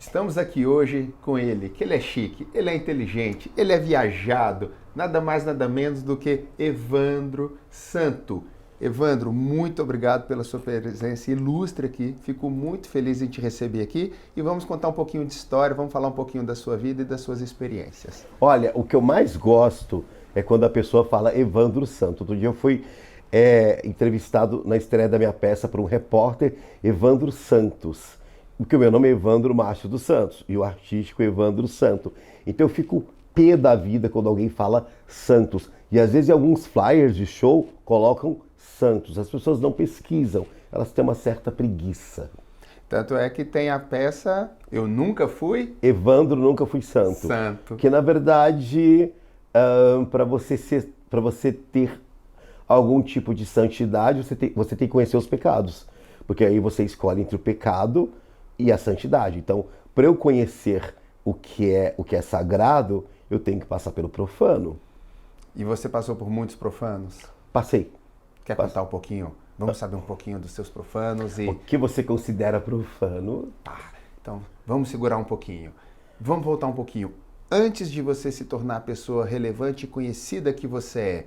Estamos aqui hoje com ele, que ele é chique, ele é inteligente, ele é viajado, nada mais nada menos do que Evandro Santo. Evandro, muito obrigado pela sua presença ilustre aqui, fico muito feliz em te receber aqui e vamos contar um pouquinho de história, vamos falar um pouquinho da sua vida e das suas experiências. Olha, o que eu mais gosto é quando a pessoa fala Evandro Santo. Outro dia eu fui entrevistado na estreia da minha peça por um repórter, Evandro Santos. Porque o meu nome é Evandro Márcio dos Santos e o artístico é Evandro Santo. Então eu fico pé da vida quando alguém fala Santos. E às vezes em alguns flyers de show colocam Santos. As pessoas não pesquisam, elas têm uma certa preguiça. Tanto é que tem a peça Eu Nunca Fui Evandro Nunca Fui Santo. Santo. Que na verdade, para você ter algum tipo de santidade, você tem que conhecer os pecados. Porque aí você escolhe entre o pecado e a santidade. Então, para eu conhecer o que é sagrado, eu tenho que passar pelo profano. E você passou por muitos profanos? Passei. Quer contar um pouquinho? Vamos saber um pouquinho dos seus profanos e... O que você considera profano? Então, vamos segurar um pouquinho. Vamos voltar um pouquinho. Antes de você se tornar a pessoa relevante e conhecida que você é,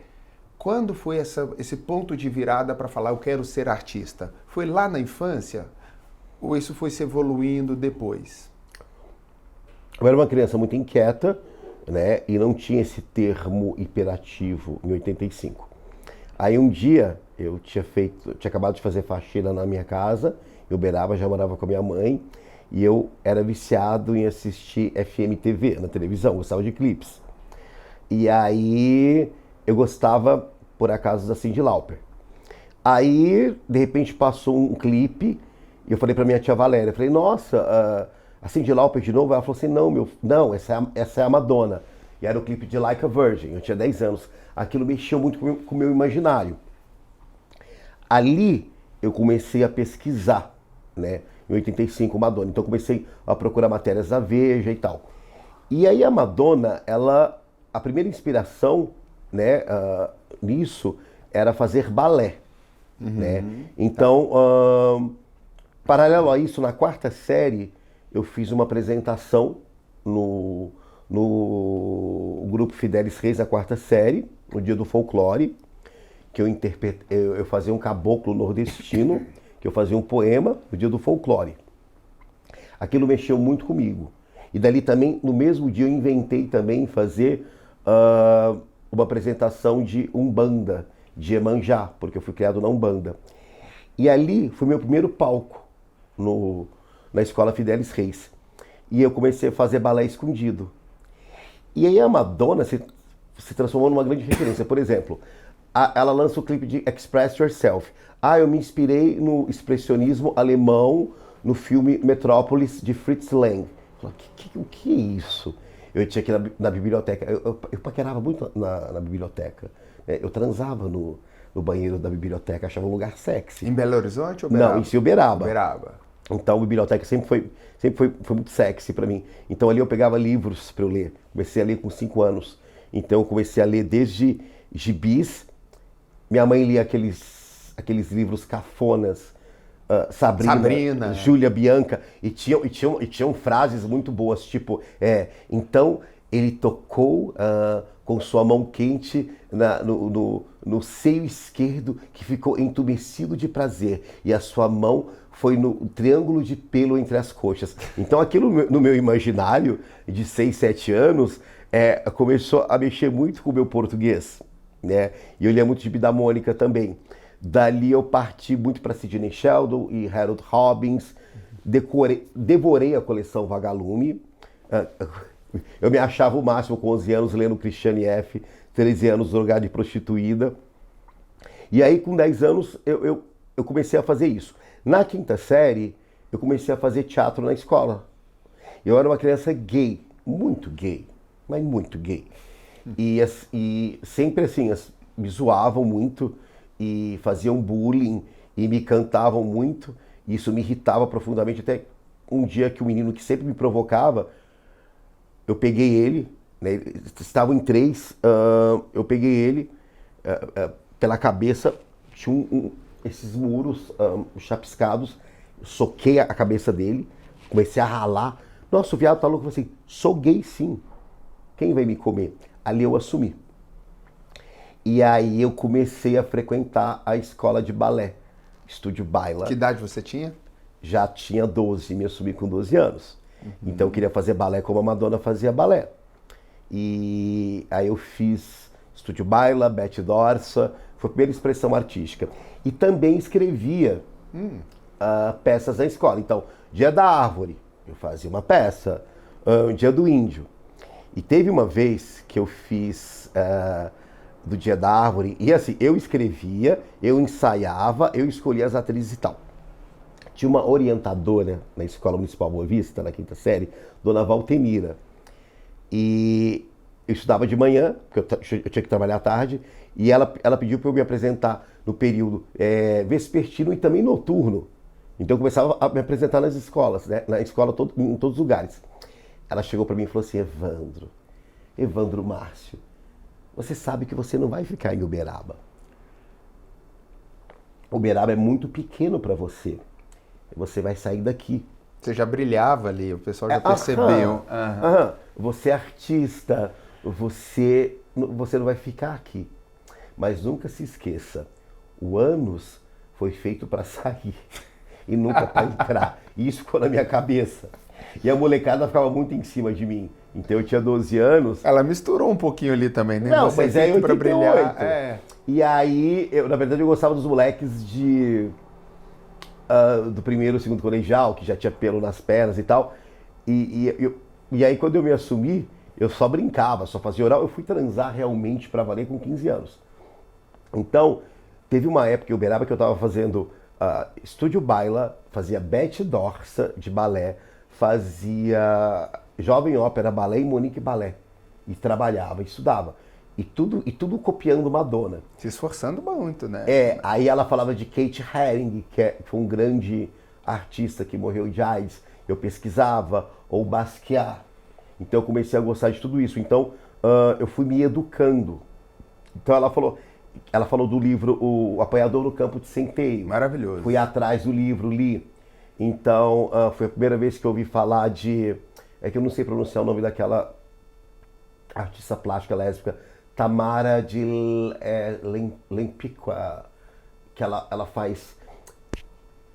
quando foi esse ponto de virada para falar eu quero ser artista? Foi lá na infância? Ou isso foi se evoluindo depois? Eu era uma criança muito inquieta, né? E não tinha esse termo hiperativo em 85. Aí um dia eu tinha acabado de fazer faxina na minha casa, em Uberaba, já morava com a minha mãe, e eu era viciado em assistir FMTV na televisão, gostava de clipes. E aí eu gostava, por acaso, da Cyndi Lauper. Aí, de repente, passou um clipe e eu falei pra minha tia Valéria, falei, nossa, a Cyndi Lauper de novo? Ela falou assim, não, essa é a Madonna. E era o clipe de Like a Virgin, eu tinha 10 anos. Aquilo mexeu muito com o meu imaginário. Ali eu comecei a pesquisar, né? Em 85, Madonna. Então comecei a procurar matérias da Veja e tal. E aí a Madonna, a primeira inspiração, né, nisso era fazer balé, né? Então, paralelo a isso, na quarta série, eu fiz uma apresentação no grupo Fidelis Reis, da quarta série, no dia do folclore, que eu fazia um caboclo nordestino, que eu fazia um poema no dia do folclore. Aquilo mexeu muito comigo. E dali também, no mesmo dia, eu inventei também fazer uma apresentação de Umbanda, de Iemanjá, porque eu fui criado na Umbanda. E ali foi meu primeiro palco na Escola Fidelis Reis. E eu comecei a fazer balé escondido. E aí a Madonna se transformou numa grande referência. Por exemplo, ela lança o clipe de Express Yourself. Eu me inspirei no expressionismo alemão no filme Metrópolis, de Fritz Lang. Eu falei, o que é isso? Eu tinha que ir na biblioteca. Eu paquerava muito na biblioteca. Eu transava no banheiro da biblioteca, achava um lugar sexy. Em Belo Horizonte ou Uberaba? Não, em Uberaba. Uberaba. Então a biblioteca sempre foi muito sexy para mim. Então ali eu pegava livros para eu ler. Comecei a ler com 5 anos. Então eu comecei a ler desde gibis. Minha mãe lia aqueles livros cafonas, Sabrina, Júlia, Bianca, e tinham frases muito boas, tipo, então ele tocou com sua mão quente no seio esquerdo, que ficou entumecido de prazer, e a sua mão foi no triângulo de pelo entre as coxas. Então aquilo no meu imaginário, de 6, 7 anos, começou a mexer muito com o meu português, né? E eu lia muito Gibi da Mônica também. Dali eu parti muito para Sidney Sheldon e Harold Robbins, devorei a coleção Vagalume. Eu me achava o máximo com 11 anos lendo Christiane F., 13 anos Drogada de Prostituída. E aí com 10 anos eu comecei a fazer isso. Na quinta série eu comecei a fazer teatro na escola. Eu era uma criança gay, muito gay, mas muito gay. E sempre assim, me zoavam muito e faziam bullying e me cantavam muito. E isso me irritava profundamente, até um dia que o menino que sempre me provocava, eu peguei ele, né, estavam em 3, eu peguei ele pela cabeça, tinha esses muros chapiscados, soquei a cabeça dele, comecei a ralar. Nossa, o viado tá louco. Eu falei assim, sou gay sim. Quem vai me comer? Ali eu assumi. E aí eu comecei a frequentar a escola de balé, Estúdio Baila. Que idade você tinha? Já tinha 12, me assumi com 12 anos. Então eu queria fazer balé como a Madonna fazia balé. E aí eu fiz Estúdio Baila, Bete Dorsa, foi a primeira expressão artística. E também escrevia peças na escola. Então, Dia da Árvore, eu fazia uma peça, Dia do Índio. E teve uma vez que eu fiz do Dia da Árvore, e assim, eu escrevia, eu ensaiava, eu escolhia as atrizes e tal. Tinha uma orientadora na Escola Municipal Boa Vista, na 5ª série, Dona Valtemira. E eu estudava de manhã, porque eu tinha que trabalhar à tarde, e ela pediu para eu me apresentar no período vespertino e também noturno. Então eu começava a me apresentar nas escolas, né? Na escola em todos os lugares. Ela chegou para mim e falou assim, Evandro Márcio, você sabe que você não vai ficar em Uberaba. Uberaba é muito pequeno para você. Você vai sair daqui. Você já brilhava ali, o pessoal já percebeu. Você é artista, você não vai ficar aqui. Mas nunca se esqueça, o ânus foi feito para sair e nunca para entrar. E isso ficou na minha cabeça. E a molecada ficava muito em cima de mim. Então eu tinha 12 anos. Ela misturou um pouquinho ali também, né? Não, você mas é 88. Pra brilhar. E aí, na verdade, eu gostava dos moleques do primeiro e segundo colegial, que já tinha pelo nas pernas e tal. E aí, quando eu me assumi, eu só brincava, só fazia oral. Eu fui transar realmente pra valer com 15 anos. Então, teve uma época em Uberaba que eu tava fazendo Estúdio Baila, fazia Bete Dorsa de balé, fazia Jovem Ópera Balé e Monique Balé. E trabalhava, estudava. E tudo copiando Madonna. Se esforçando muito, né? Aí ela falava de Kate Haring, que foi um grande artista que morreu de AIDS. Eu pesquisava, ou Basquiat. Então eu comecei a gostar de tudo isso. Então eu fui me educando. Então ela falou do livro O Apanhador no Campo de Centeio. Maravilhoso. Fui atrás do livro, li. Então foi a primeira vez que eu ouvi falar de... É que eu não sei pronunciar o nome daquela artista plástica lésbica, Tamara de Lempicua, que ela faz...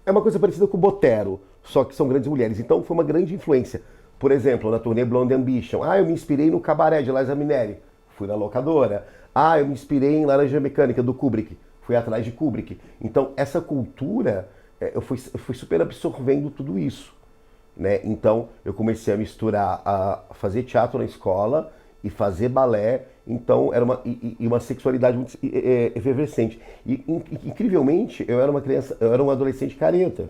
É uma coisa parecida com o Botero, só que são grandes mulheres. Então foi uma grande influência. Por exemplo, na turnê Blonde Ambition. Eu me inspirei no Cabaré de Liza Minnelli. Fui na locadora. Eu me inspirei em Laranja Mecânica, do Kubrick. Fui atrás de Kubrick. Então essa cultura, eu fui super absorvendo tudo isso. Né? Então eu comecei a misturar, a fazer teatro na escola e fazer balé. Então era uma sexualidade muito efervescente. E incrivelmente eu era um adolescente careta.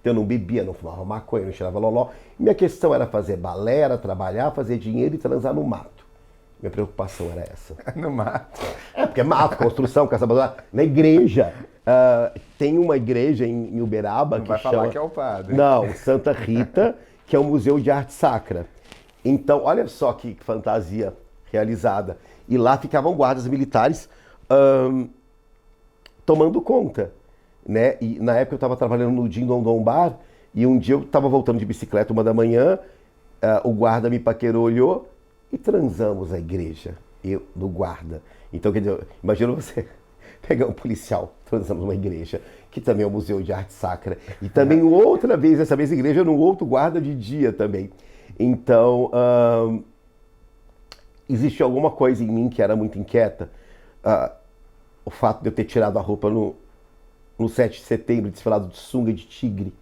Então eu não bebia, não fumava maconha, não cheirava loló. Minha questão era fazer balé, era trabalhar, fazer dinheiro e transar no mato. Minha preocupação era essa. No mato. Porque é mato, construção, casa abandonada. Na igreja, tem uma igreja em Uberaba não que vai chama... falar que é o padre. Não, Santa Rita, que é o Museu de Arte Sacra. Então, olha só que fantasia realizada. E lá ficavam guardas militares tomando conta. Né? E na época eu estava trabalhando no Din Don Don Bar, e um dia eu estava voltando de bicicleta 1 da manhã, o guarda me paquerou, olhou, e transamos na igreja, eu no guarda. Então, quer dizer, imagina você pegar um policial, transamos numa igreja, que também é um museu de arte sacra, e também outra vez, dessa vez igreja, num outro guarda de dia também. Então, existe alguma coisa em mim que era muito inquieta. O fato de eu ter tirado a roupa no 7 de setembro, desfilado de sunga de tigre,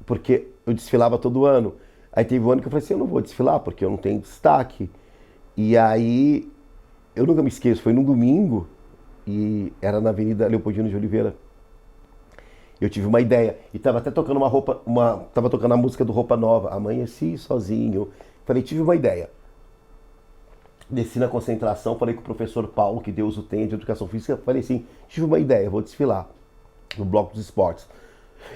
porque eu desfilava todo ano. Aí teve um ano que eu falei assim, eu não vou desfilar porque eu não tenho destaque. E aí, eu nunca me esqueço, foi num domingo, e era na Avenida Leopoldino de Oliveira. Eu tive uma ideia, e tava até tocando tava tocando a música do Roupa Nova, Amanheci Sozinho. Falei, tive uma ideia. Desci na concentração, falei com o professor Paulo, que Deus o tenha, de Educação Física, falei assim, tive uma ideia, vou desfilar no Bloco dos Esportes.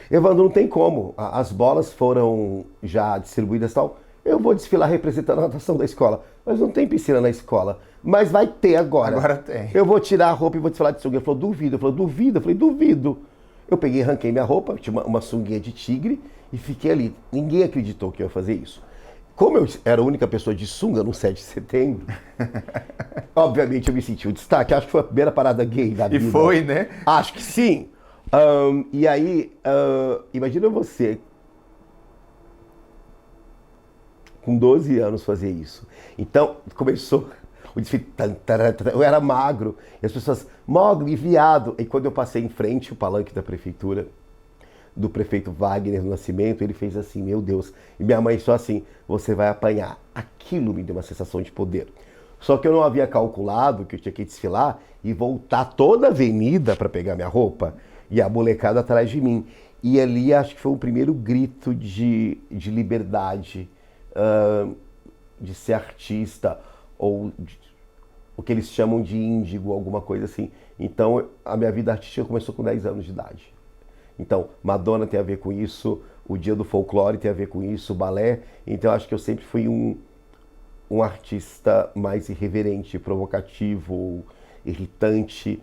Evandro, não tem como, as bolas foram já distribuídas e tal, eu vou desfilar representando a natação da escola, mas não tem piscina na escola, mas vai ter agora. Agora tem. Eu vou tirar a roupa e vou desfilar de sunga. Ele falou, duvido. Eu falei, duvido. Eu falei, duvido. Eu peguei, arranquei minha roupa, tinha uma sunguinha de tigre, e fiquei ali. Ninguém acreditou que eu ia fazer isso. Como eu era a única pessoa de sunga no 7 de setembro, obviamente eu me senti um destaque. Acho que foi a primeira parada gay da vida. E foi, né? Acho que sim. E aí, imagina você, com 12 anos, fazer isso. Então, começou o desfile. Eu era magro, e as pessoas, Mogli, viado. E quando eu passei em frente o palanque da prefeitura, do prefeito Wagner do Nascimento, ele fez assim, meu Deus. E minha mãe só assim, você vai apanhar. Aquilo me deu uma sensação de poder. Só que eu não havia calculado que eu tinha que desfilar e voltar toda a avenida para pegar minha roupa e a molecada atrás de mim. E ali acho que foi o primeiro grito de liberdade, de ser artista, ou o que eles chamam de índigo, alguma coisa assim. Então a minha vida artística começou com 10 anos de idade. Então, Madonna tem a ver com isso, o Dia do Folclore tem a ver com isso, o balé. Então, acho que eu sempre fui um artista mais irreverente, provocativo, irritante,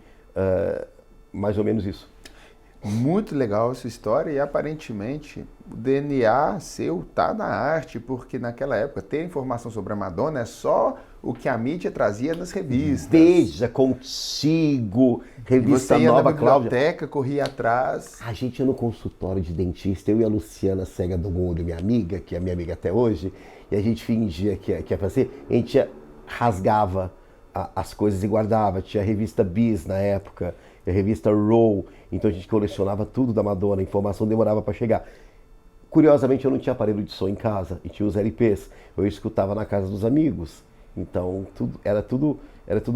mais ou menos isso. Muito legal essa história e aparentemente o DNA seu tá na arte, porque naquela época ter informação sobre a Madonna é só o que a mídia trazia nas revistas. Veja, Contigo, revista Você ia Nova, na Cláudia. biblioteca, corria atrás. A gente ia no consultório de dentista, eu e a Luciana Cega do Mundo, minha amiga, que é minha amiga até hoje, e a gente fingia que ia fazer, a gente rasgava as coisas e guardava. Tinha a revista Bis na época, a revista Roll, então a gente colecionava tudo da Madonna, a informação demorava para chegar. Curiosamente, eu não tinha aparelho de som em casa, e tinha os LPs, eu escutava na casa dos amigos. Então, era tudo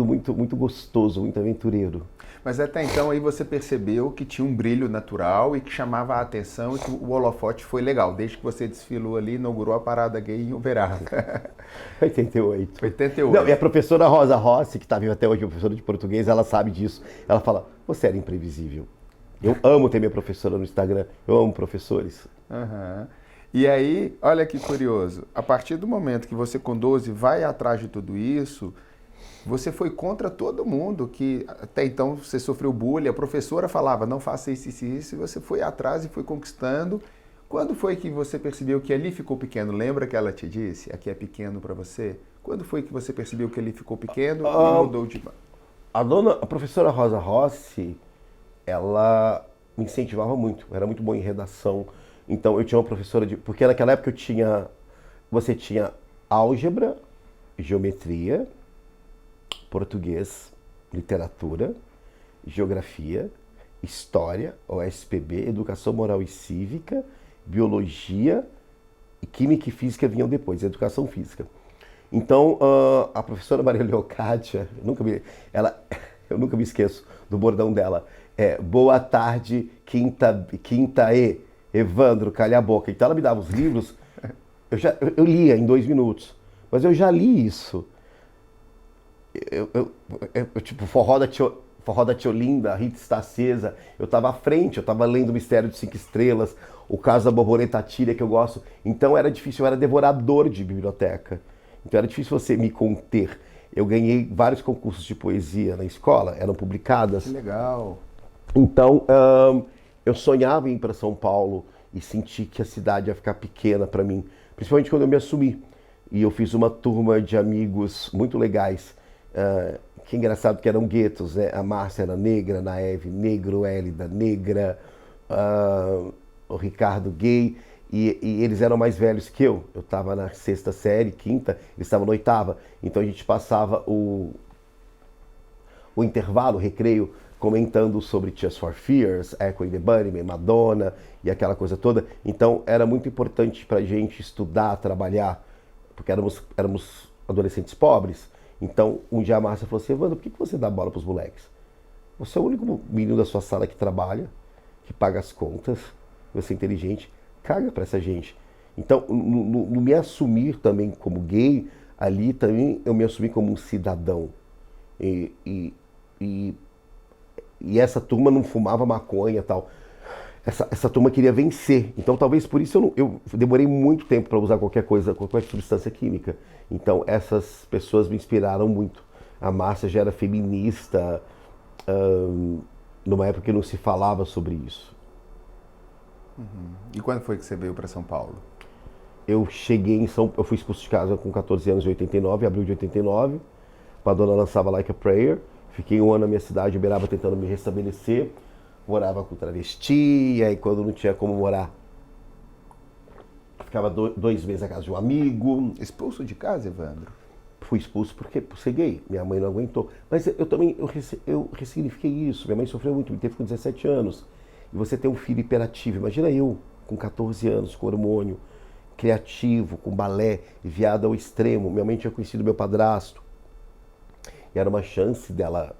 muito, muito gostoso, muito aventureiro. Mas até então aí você percebeu que tinha um brilho natural e que chamava a atenção e que o holofote foi legal. Desde que você desfilou ali, inaugurou a parada gay em Uberaba. 88. 88. Não, e a professora Rosa Rossi, que está viva até hoje, professora de português, ela sabe disso. Ela fala, você era imprevisível. Eu amo ter minha professora no Instagram, eu amo professores. Uhum. E aí, olha que curioso, a partir do momento que você com 12 vai atrás de tudo isso, você foi contra todo mundo, que até então você sofreu bullying, a professora falava, não faça isso, e você foi atrás e foi conquistando. Quando foi que você percebeu que ali ficou pequeno? Lembra que ela te disse, aqui é pequeno para você? Quando foi que você percebeu que ali ficou pequeno e mudou de... A professora Rosa Rossi, ela me incentivava muito, era muito boa em redação. Então eu tinha uma professora porque naquela época você tinha álgebra, geometria, português, literatura, geografia, história, OSPB, educação moral e cívica, biologia, e química e física vinham depois, educação física. Então a professora Maria Leocádia, eu nunca me esqueço do bordão dela, boa tarde, quinta E, Evandro, calha a boca. Então ela me dava os livros, eu lia em 2 minutos, mas eu já li isso. Tipo, Forró da Tiolinda, Rita está acesa, eu estava à frente, eu estava lendo o Mistério de 5 Estrelas, o caso da borboleta tíria, que eu gosto. Então era difícil, eu era devorador de biblioteca. Então era difícil você me conter. Eu ganhei vários concursos de poesia na escola, eram publicadas. Que legal. Então, eu sonhava em ir para São Paulo e senti que a cidade ia ficar pequena para mim, principalmente quando eu me assumi. E eu fiz uma turma de amigos muito legais, que é engraçado que eram guetos, né? A Márcia era negra, a Naeve negro, Hélida negra, o Ricardo gay, e eles eram mais velhos que eu. Eu estava na 6ª série, 5ª, eles estavam na 8ª. Então a gente passava o intervalo, o recreio, comentando sobre Tears for Fears, Echo and the Bunnymen, Madonna e aquela coisa toda. Então era muito importante pra gente estudar, trabalhar, porque éramos adolescentes pobres. Então um dia a Márcia falou assim, Evandro, por que você dá bola pros moleques? Você é o único menino da sua sala que trabalha, que paga as contas, você é inteligente, caga pra essa gente. Então no me assumir também como gay, ali também eu me assumi como um cidadão. E essa turma não fumava maconha e tal. Essa turma queria vencer. Então talvez por isso eu demorei muito tempo para usar qualquer coisa, qualquer substância química. Então essas pessoas me inspiraram muito. A Márcia já era feminista, numa época que não se falava sobre isso. E quando foi que você veio para São Paulo? Eu fui expulso de casa com 14 anos em 89, abril de 89. A dona lançava Like a Prayer. Fiquei um ano na minha cidade, em Uberaba, tentando me restabelecer. Morava com travesti, e aí quando não tinha como morar, ficava 2 meses na casa de um amigo. Expulso de casa, Evandro? Fui expulso porque por ser gay. Minha mãe não aguentou. Mas eu ressignifiquei isso. Minha mãe sofreu muito, me teve com 17 anos. E você tem um filho hiperativo. Imagina eu, com 14 anos, com hormônio, criativo, com balé, enviado ao extremo. Minha mãe tinha conhecido meu padrasto. E era uma chance dela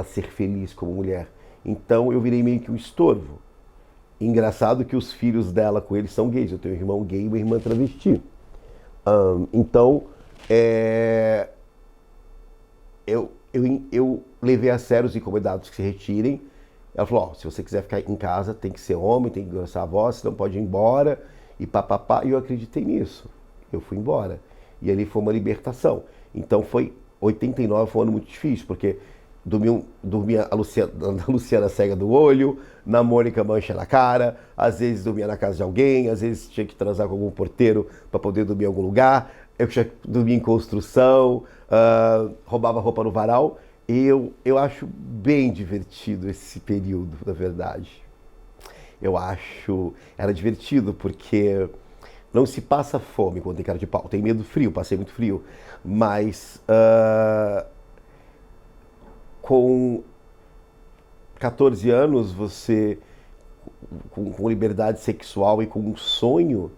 ser feliz como mulher. Então eu virei meio que um estorvo. Engraçado que os filhos dela com ele são gays. Eu tenho um irmão gay e uma irmã travesti. Então, eu levei a sério os incomodados que se retirem. Ela falou, se você quiser ficar em casa, tem que ser homem, tem que engrossar a voz, você não pode ir embora, e papapá. E eu acreditei nisso. Eu fui embora. E ali foi uma libertação. Então 89 foi um ano muito difícil, porque dormia na Luciana cega do olho, na Mônica mancha na cara, às vezes dormia na casa de alguém, às vezes tinha que transar com algum porteiro para poder dormir em algum lugar, eu tinha que dormir em construção, roubava roupa no varal. Eu acho bem divertido esse período, na verdade. Era divertido porque não se passa fome quando tem cara de pau. Tem medo do frio, passei muito frio, mas com 14 anos, você, com liberdade sexual e com um sonho,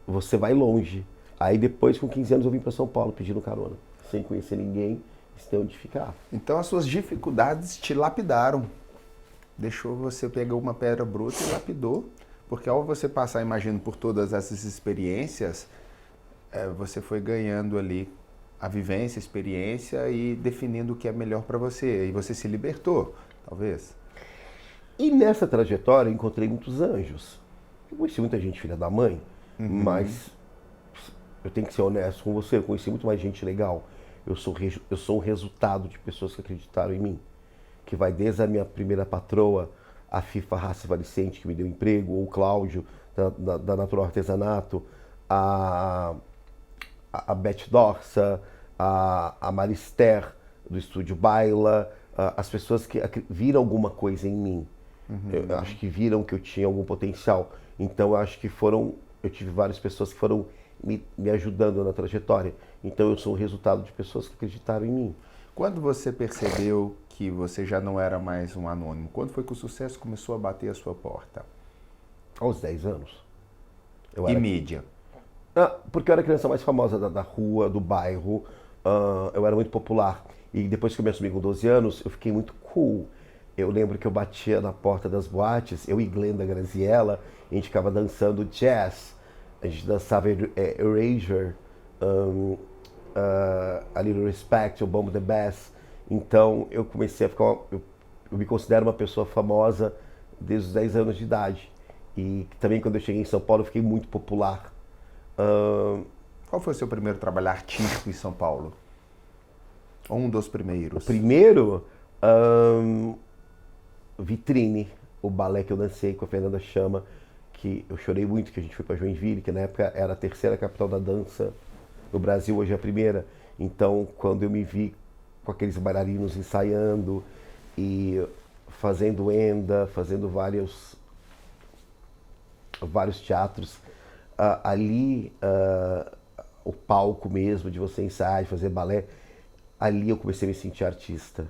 você vai longe. Aí depois, com 15 anos, eu vim para São Paulo pedindo carona, sem conhecer ninguém, sem onde ficar. Então as suas dificuldades te lapidaram. Deixou você pegar uma pedra bruta e lapidou. Porque ao você passar, imagino, por todas essas experiências, você foi ganhando ali a vivência, a experiência e definindo o que é melhor para você. E você se libertou, talvez. E nessa trajetória eu encontrei muitos anjos. Eu conheci muita gente filha da mãe, mas eu tenho que ser honesto com você, eu conheci muito mais gente legal. Eu sou o resultado de pessoas que acreditaram em mim. Que vai desde a minha primeira patroa, a FIFA Raça Valicente, que me deu emprego, ou o Cláudio, da Natural Artesanato, a Beth Dorsa, a Marister, do Estúdio Baila, as pessoas que viram alguma coisa em mim. Eu acho que viram que eu tinha algum potencial. Então eu acho que eu tive várias pessoas que foram me ajudando na trajetória. Então eu sou o resultado de pessoas que acreditaram em mim. Quando você percebeu que você já não era mais um anônimo? Quando foi que o sucesso começou a bater a sua porta? Aos 10 anos. Mídia? Porque eu era a criança mais famosa da rua, do bairro. Eu era muito popular. E depois que eu me assumi com 12 anos, eu fiquei muito cool. Eu lembro que eu batia na porta das boates, eu e Glenda Graziella, a gente ficava dançando jazz. A gente dançava Erasure, A Little Respect, o Bomb the Bass. Então eu comecei a ficar, eu me considero uma pessoa famosa desde os 10 anos de idade. E também quando eu cheguei em São Paulo eu fiquei muito popular. Qual foi o seu primeiro trabalho artístico em São Paulo? Ou um dos primeiros? O primeiro, Vitrine, o balé que eu dancei com a Fernanda Chama, que eu chorei muito, que a gente foi para Joinville, que na época era a terceira capital da dança no Brasil, hoje é a primeira. Então, quando eu me vi com aqueles bailarinos ensaiando e fazendo enda, fazendo vários teatros, ali o palco mesmo, de você ensaiar e fazer balé, ali eu comecei a me sentir artista,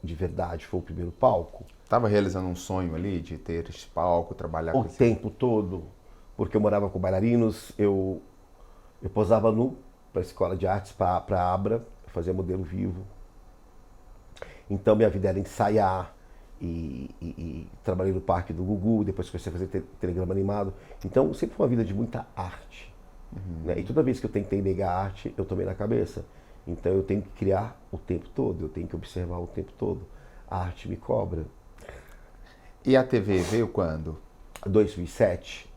de verdade, foi o primeiro palco. Estava realizando um sonho ali de ter esse palco, trabalhar com o tempo todo, porque eu morava com bailarinos, eu posava nu para a escola de artes, para a Abra, fazia modelo vivo. Então minha vida era ensaiar e trabalhei no Parque do Gugu, depois comecei a fazer telegrama animado. Então sempre foi uma vida de muita arte. Né? E toda vez que eu tentei negar a arte, eu tomei na cabeça. Então eu tenho que criar o tempo todo, eu tenho que observar o tempo todo. A arte me cobra. E a TV veio quando? 2007.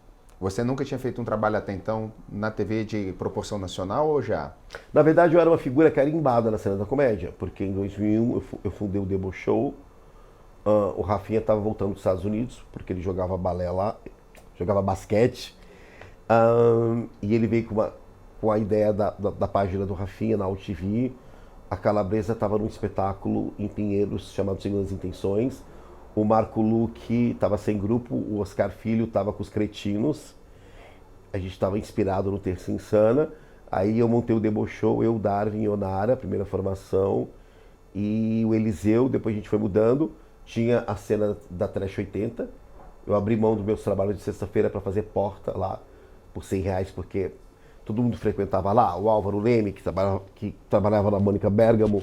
Você nunca tinha feito um trabalho até então na TV de proporção nacional ou já? Na verdade, eu era uma figura carimbada na cena da comédia, porque em 2001 eu fundei o Debo Show, O Rafinha estava voltando dos Estados Unidos, porque ele jogava balé lá, jogava basquete. E ele veio com a ideia da página do Rafinha na UTV. A Calabresa estava num espetáculo em Pinheiros chamado Segundas Intenções. O Marco Luque estava sem grupo, o Oscar Filho estava com os Cretinos. A gente estava inspirado no Terça Insana. Aí eu montei o Debochou, eu, Darwin e Onara, primeira formação. E o Eliseu, depois a gente foi mudando. Tinha a cena da Trash 80. Eu abri mão dos meus trabalhos de sexta-feira para fazer porta lá por R$100, porque todo mundo frequentava lá. O Álvaro Leme, que trabalhava na Mônica Bergamo.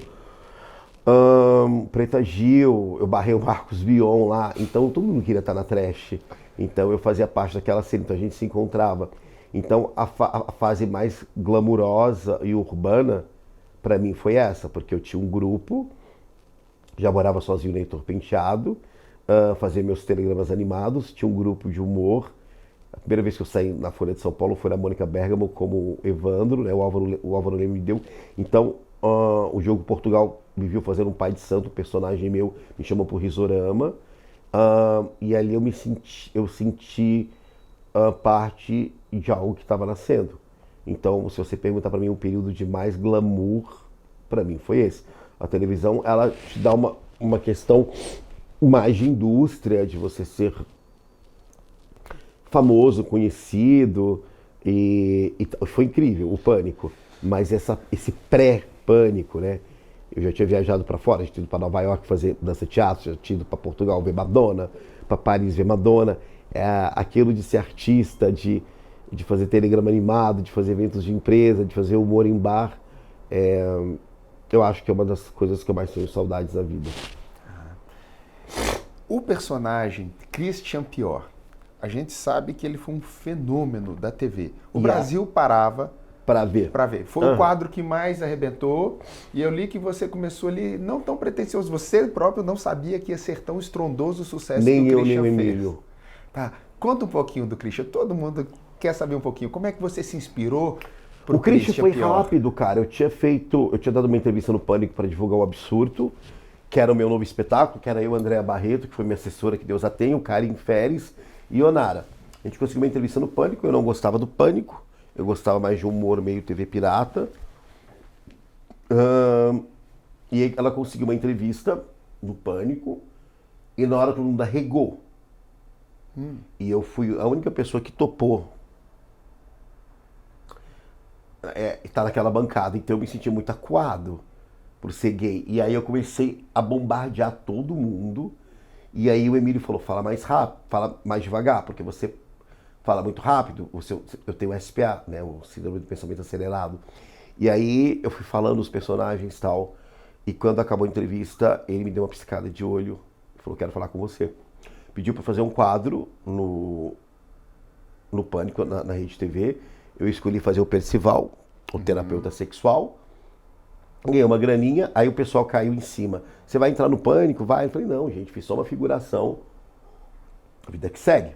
Preta Gil, eu barrei o Marcos Bion lá. Então todo mundo queria estar na Trash. Então eu fazia parte daquela cena, então a gente se encontrava. Então a fase mais glamurosa e urbana para mim foi essa, porque eu tinha um grupo, já morava sozinho no Heitor Penteado, fazia meus telegramas animados, tinha um grupo de humor. A primeira vez que eu saí na Folha de São Paulo foi na Mônica Bergamo como Evandro, né? O Álvaro Leme me deu. Então o Jogo Portugal me viu fazendo um pai de santo, um personagem meu, me chamou pro Risorama. E ali eu senti parte de algo que estava nascendo. Então, se você perguntar para mim um período de mais glamour, para mim foi esse. A televisão, ela te dá uma questão mais de indústria, de você ser famoso, conhecido, e foi incrível o Pânico. Mas esse pré-Pânico, né? Eu já tinha viajado para fora, já tinha ido para Nova York fazer dança-teatro, já tinha ido para Portugal ver Madonna, para Paris ver Madonna. Aquilo de ser artista, de fazer telegrama animado, de fazer eventos de empresa, de fazer humor em bar, eu acho que é uma das coisas que eu mais tenho saudades da vida. O personagem Christian Pior, a gente sabe que ele foi um fenômeno da TV. O Brasil parava para ver. Foi o quadro que mais arrebentou, e eu li que você começou ali não tão pretensioso. Você próprio não sabia que ia ser tão estrondoso o sucesso nem que o eu, Christian nem o fez. Emílio. Tá. Conta um pouquinho do Christian. Todo mundo quer saber um pouquinho. Como é que você se inspirou pro O Christian foi Pior? rápido, cara. Eu tinha dado uma entrevista no Pânico para divulgar o Absurdo, que era o meu novo espetáculo, que era eu, Andréa Barreto, que foi minha assessora, que Deus a tenha, o Karim Feres e Onara. A gente conseguiu uma entrevista no Pânico, eu não gostava do Pânico, eu gostava mais de humor meio TV pirata. E aí ela conseguiu uma entrevista no Pânico, e na hora todo mundo arregou. E eu fui a única pessoa que topou estar naquela bancada, então eu me senti muito acuado por ser gay. E aí eu comecei a bombardear todo mundo, e aí o Emílio falou, fala mais rápido, fala mais devagar, porque você fala muito rápido, eu tenho o SPA, né, o Síndrome do Pensamento Acelerado. E aí eu fui falando os personagens e tal, e quando acabou a entrevista, ele me deu uma piscada de olho, falou, quero falar com você. Pediu para fazer um quadro no Pânico, na Rede TV. Eu escolhi fazer o Percival, o terapeuta sexual. Ganhei uma graninha, aí o pessoal caiu em cima. Você vai entrar no Pânico? Vai. Eu falei, não, gente, fiz só uma figuração. A vida que segue.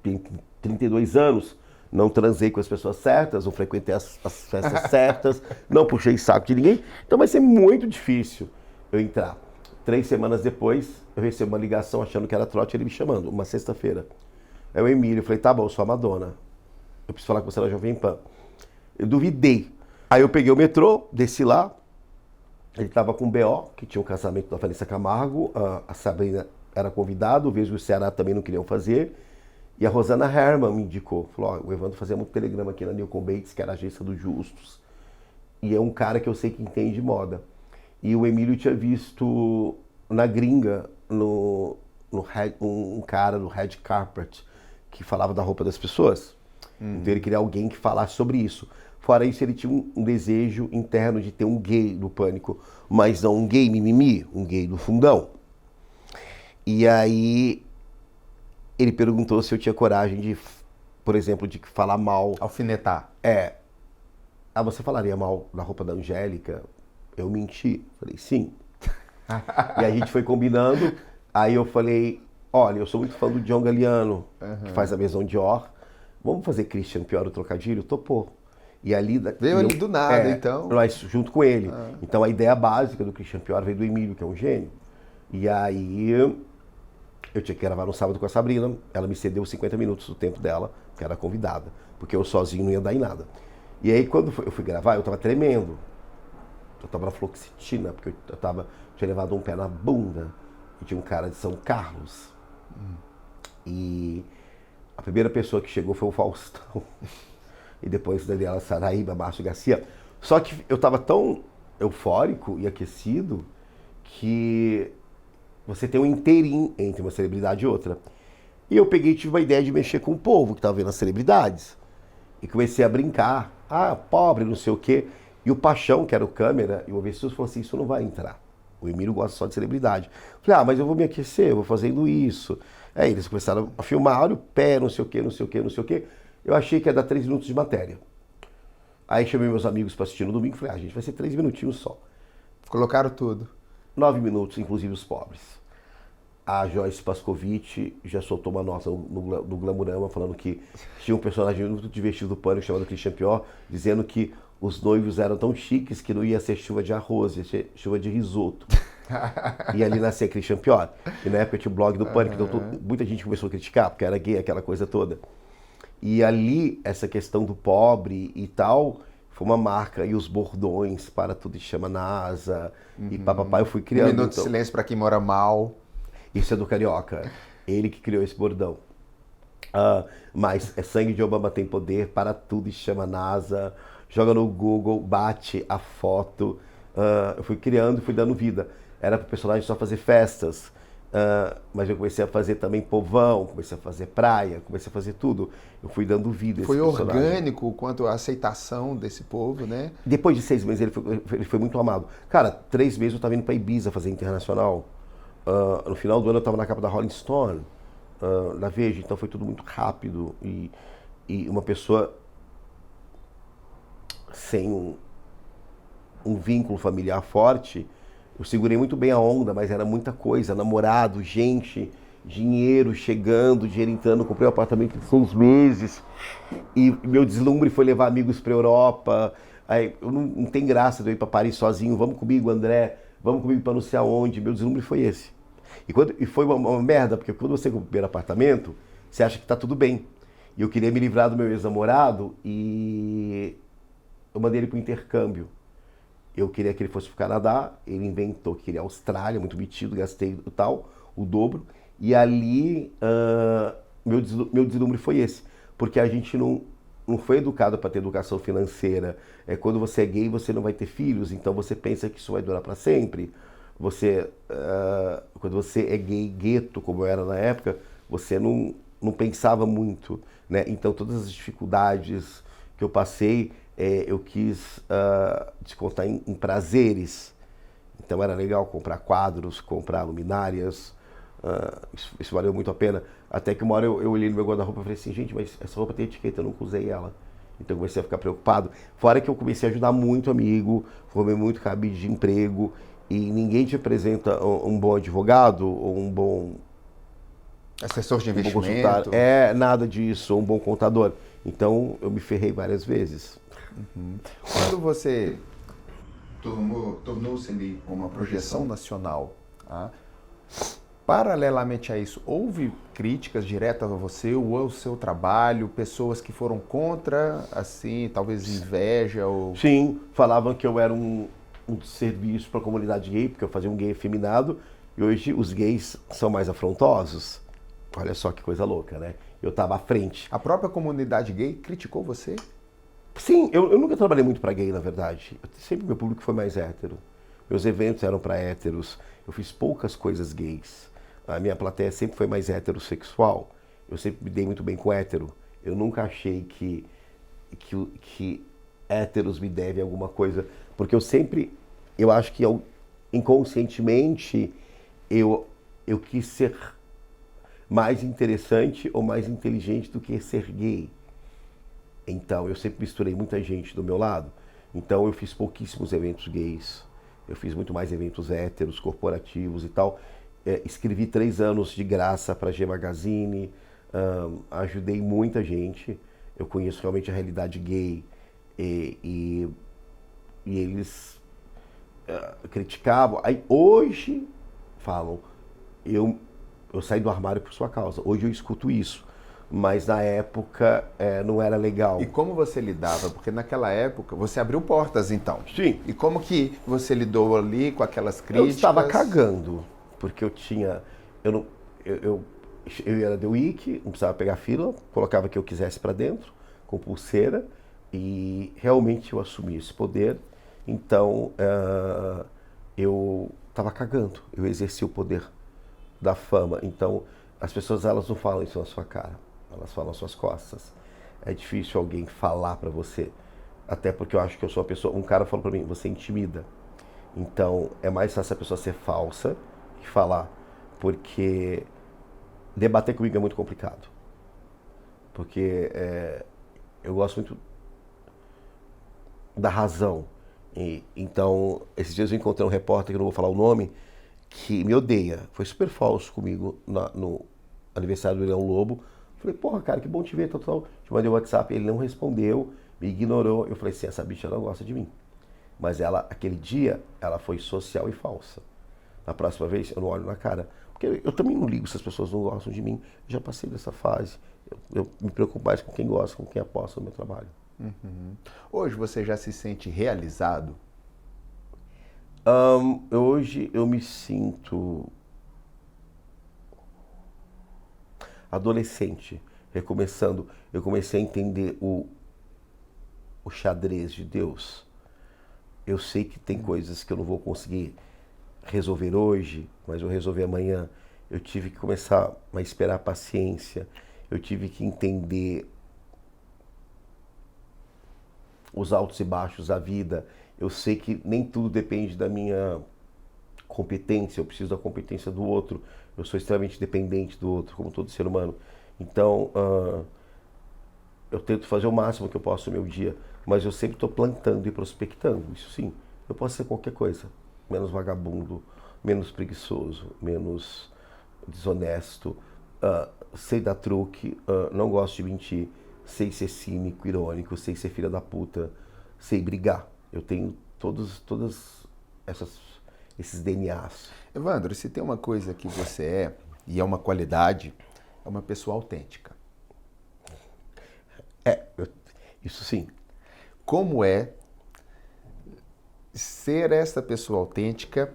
Tenho 32 anos, não transei com as pessoas certas, não frequentei as festas certas, não puxei saco de ninguém. Então vai ser muito difícil eu entrar. 3 semanas depois, eu recebi uma ligação achando que era trote, ele me chamando, uma sexta-feira. É o Emílio, eu falei, tá bom, eu sou a Madonna. Eu preciso falar com você na Jovem Pan. Eu duvidei. Aí eu peguei o metrô, desci lá, ele estava com o B.O., que tinha um casamento da Vanessa Camargo, a Sabrina era convidada, o Vesgo e o Ceará também não queriam fazer, e a Rosana Herman me indicou, falou, o Evandro fazia muito telegrama aqui na Newcom Bates, que era a agência do Justus, e é um cara que eu sei que entende moda. E o Emílio tinha visto na gringa, um cara no Red Carpet, que falava da roupa das pessoas. Então ele queria alguém que falasse sobre isso. Fora isso, ele tinha um desejo interno de ter um gay no Pânico, mas não um gay mimimi, um gay do fundão. E aí ele perguntou se eu tinha coragem de, por exemplo, de falar mal. Alfinetar. Você falaria mal da roupa da Angélica? Eu menti. Falei, sim. E a gente foi combinando. Aí eu falei, olha, eu sou muito fã do John Galliano, que faz a Maison Dior. Vamos fazer Christian Pior o trocadilho? Topou. E ali... Veio ali do nada, então. Nós junto com ele. Então a ideia básica do Christian Pior veio do Emílio, que é um gênio. E aí eu tinha que gravar no sábado com a Sabrina, ela me cedeu 50 minutos do tempo dela, que era convidada, porque eu sozinho não ia dar em nada. E aí quando eu fui gravar, eu tava tremendo. Eu tava na fluoxetina, porque tinha levado um pé na bunda. E tinha um cara de São Carlos. E a primeira pessoa que chegou foi o Faustão. E depois Daniela Saraíba, Márcio Garcia. Só que eu tava tão eufórico e aquecido que você tem um inteirinho entre uma celebridade e outra. E eu peguei e tive uma ideia de mexer com o povo que tava vendo as celebridades. E comecei a brincar. Ah, pobre, não sei o quê. E o Paixão, que era o câmera, e o Oversus falou assim, isso não vai entrar. O Emílio gosta só de celebridade. Falei, mas eu vou me aquecer, eu vou fazendo isso. Aí eles começaram a filmar, olha o pé, não sei o quê, não sei o quê, não sei o quê. Eu achei que ia dar 3 minutos de matéria. Aí chamei meus amigos para assistir no domingo e falei, gente, vai ser 3 minutinhos só. Colocaram tudo. 9 minutos, inclusive os pobres. A Joyce Pascovitch já soltou uma nota no Glamurama falando que tinha um personagem muito divertido do Pânico chamado Christian Pior, dizendo que os noivos eram tão chiques que não ia ser chuva de arroz, ia ser chuva de risoto. E ali nascia Christian Pior. E na época tinha o blog do Pânico, então muita gente começou a criticar, porque era gay, aquela coisa toda. E ali, essa questão do pobre e tal, foi uma marca. E os bordões, para tudo se chama NASA, e papapá, eu fui criando. Minuto de silêncio para quem mora mal. Isso é do Carioca. Ele que criou esse bordão. Mas é sangue de Obama tem poder, para tudo se chama NASA. Joga no Google, bate a foto. Eu fui criando e fui dando vida. Era para o personagem só fazer festas. Mas eu comecei a fazer também povão, comecei a fazer praia, comecei a fazer tudo. Eu fui dando vida a esse personagem. Foi orgânico quanto à aceitação desse povo, né? Depois de 6 meses ele foi muito amado. Cara, 3 meses eu estava indo para Ibiza fazer internacional. No final do ano eu estava na capa da Rolling Stone, na Veja, então foi tudo muito rápido. E uma pessoa sem um vínculo familiar forte, eu segurei muito bem a onda, mas era muita coisa, namorado, gente, dinheiro chegando, dinheiro entrando, comprei um apartamento de 6 meses, e meu deslumbre foi levar amigos para Europa. Aí, não tem graça de eu ir para Paris sozinho, vamos comigo, André, vamos comigo para não sei aonde. Meu deslumbre foi esse. E foi uma merda, porque quando você compra o primeiro apartamento, você acha que tá tudo bem. E eu queria me livrar do meu ex-namorado e eu mandei ele pro intercâmbio. Eu queria que ele fosse pro Canadá, ele inventou que queria a Austrália, muito metido, gastei o dobro. E ali, meu deslumbre foi esse. Porque a gente não foi educado para ter educação financeira. Quando você é gay, você não vai ter filhos, então você pensa que isso vai durar para sempre. Quando você é gay gueto, como eu era na época, você não pensava muito, né? Então todas as dificuldades que eu passei, eu quis descontar em prazeres. Então era legal comprar quadros, comprar luminárias, isso valeu muito a pena. Até que uma hora eu olhei no meu guarda-roupa e falei assim, gente, mas essa roupa tem etiqueta, eu nunca usei ela. Então eu comecei a ficar preocupado. Fora que eu comecei a ajudar muito amigo, formei muito cabide de emprego, e ninguém te apresenta um bom advogado ou um bom assessor de investimento. Nada disso, ou um bom contador. Então eu me ferrei várias vezes. Quando você tornou-se ali uma projeção nacional, paralelamente a isso, houve críticas diretas a você ou ao seu trabalho, pessoas que foram contra, assim, talvez inveja ou... Sim, falavam que eu era um serviço para a comunidade gay, porque eu fazia um gay efeminado, e hoje os gays são mais afrontosos. Olha só que coisa louca, né? Eu estava à frente. A própria comunidade gay criticou você? Sim, eu nunca trabalhei muito para gay, na verdade. Sempre meu público foi mais hétero. Meus eventos eram para héteros. Eu fiz poucas coisas gays. A minha plateia sempre foi mais heterossexual. Eu sempre me dei muito bem com hétero. Eu nunca achei que héteros me devem alguma coisa. Porque eu acho que inconscientemente eu quis ser mais interessante ou mais inteligente do que ser gay. Então eu sempre misturei muita gente do meu lado. Então eu fiz pouquíssimos eventos gays. Eu fiz muito mais eventos héteros, corporativos e tal. Escrevi 3 anos de graça para a G Magazine. Ajudei muita gente. Eu conheço realmente a realidade gay. E eles criticavam. Aí hoje falam, eu saí do armário por sua causa. Hoje eu escuto isso, mas na época não era legal. E como você lidava? Porque naquela época você abriu portas, então. Sim. E como que você lidou ali com aquelas críticas? Eu estava cagando, porque eu tinha... Eu era The Week, não precisava pegar fila, colocava o que eu quisesse para dentro, com pulseira, e realmente eu assumi esse poder. Então, eu estava cagando, eu exerci o poder da fama. Então, as pessoas, elas não falam isso na sua cara, elas falam nas suas costas. É difícil alguém falar para você, até porque eu acho que eu sou uma pessoa... Um cara falou para mim, você intimida. Então, é mais fácil a pessoa ser falsa que falar, porque debater comigo é muito complicado. Porque eu gosto muito da razão. Então, esses dias eu encontrei um repórter, que eu não vou falar o nome, que me odeia. Foi super falso comigo no aniversário do Leão Lobo. Falei, porra, cara, que bom te ver, tal. Te mandei o WhatsApp, ele não respondeu, me ignorou. Eu falei assim, essa bicha não gosta de mim. Mas ela, aquele dia, ela foi social e falsa. Na próxima vez, eu não olho na cara. Porque eu também não ligo se as pessoas não gostam de mim. Eu já passei dessa fase. Eu me preocupo mais com quem gosta, com quem aposta no meu trabalho. Uhum. Hoje você já se sente realizado? Hoje eu me sinto adolescente, recomeçando. Eu comecei a entender o xadrez de Deus. Eu sei que tem coisas que eu não vou conseguir resolver hoje, mas eu vou resolver amanhã. Eu tive que começar a esperar paciência. Eu tive que entender os altos e baixos da vida. Eu sei que nem tudo depende da minha competência, eu preciso da competência do outro. Eu sou extremamente dependente do outro, como todo ser humano. Então, eu tento fazer o máximo que eu posso no meu dia, mas eu sempre estou plantando e prospectando, isso sim. Eu posso ser qualquer coisa, menos vagabundo, menos preguiçoso, menos desonesto, sei dar truque, não gosto de mentir, sei ser cínico, irônico, sei ser filha da puta, sei brigar. Eu tenho todos esses DNAs. Evandro, se tem uma coisa que você é, e é uma qualidade, é uma pessoa autêntica. Isso sim. Como é ser essa pessoa autêntica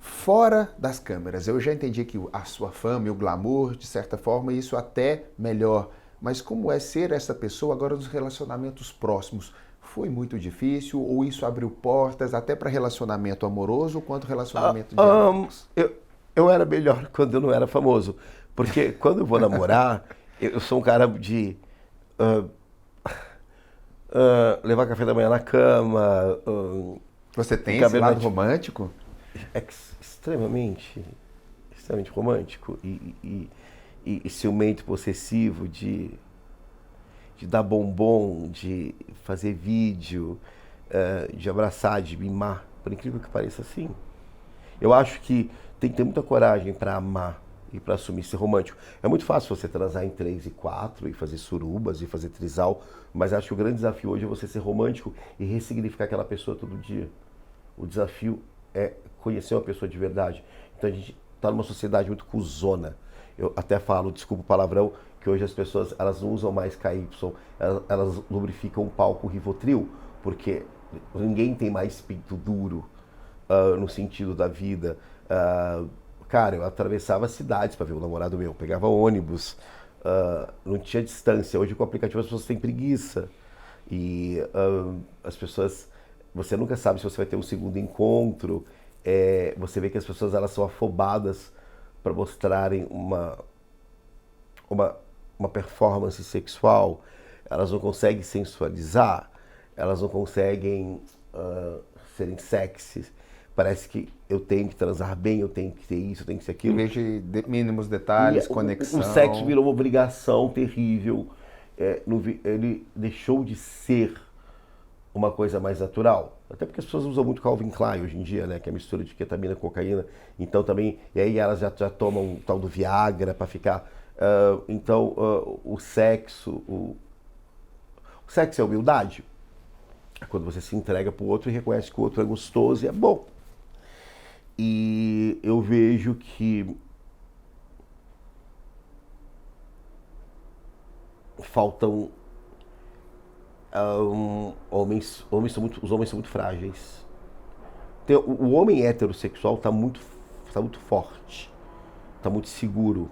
fora das câmeras? Eu já entendi que a sua fama e o glamour, de certa forma, isso até melhor. Mas como é ser essa pessoa agora nos relacionamentos próximos? Foi muito difícil ou isso abriu portas até para relacionamento amoroso quanto relacionamento de amigos? Eu era melhor quando eu não era famoso. Porque quando eu vou namorar, eu sou um cara de levar café da manhã na cama. Você tem esse lado romântico? Extremamente romântico e ciumento, possessivo, de dar bombom, de fazer vídeo, de abraçar, de mimar, por incrível que pareça, assim. Eu acho que tem que ter muita coragem para amar e para assumir ser romântico. É muito fácil você transar em 3 e 4 e fazer surubas e fazer trisal, mas acho que o grande desafio hoje é você ser romântico e ressignificar aquela pessoa todo dia. O desafio é conhecer uma pessoa de verdade. Então a gente está numa sociedade muito cuzona. Eu até falo, desculpa o palavrão, que hoje as pessoas elas não usam mais KY, elas lubrificam o pau com Rivotril, porque ninguém tem mais pinto duro no sentido da vida. Cara, eu atravessava cidades para ver o namorado meu, pegava ônibus, não tinha distância. Hoje com o aplicativo as pessoas têm preguiça e as pessoas, você nunca sabe se você vai ter um segundo encontro. Você vê que as pessoas elas são afobadas para mostrarem uma performance sexual, elas não conseguem sensualizar, elas não conseguem serem sexys. Parece que eu tenho que transar bem, eu tenho que ter isso, eu tenho que ser aquilo. Em vez de mínimos detalhes, conexão. O sexo virou uma obrigação terrível. Ele deixou de ser uma coisa mais natural. Até porque as pessoas usam muito Calvin Klein hoje em dia, né? Que é a mistura de ketamina com cocaína. Então também, e aí elas já tomam um tal do Viagra para ficar. O sexo é humildade. É quando você se entrega para o outro e reconhece que o outro é gostoso e é bom. E eu vejo que faltam os homens são muito frágeis. O homem heterossexual tá muito forte, tá muito seguro.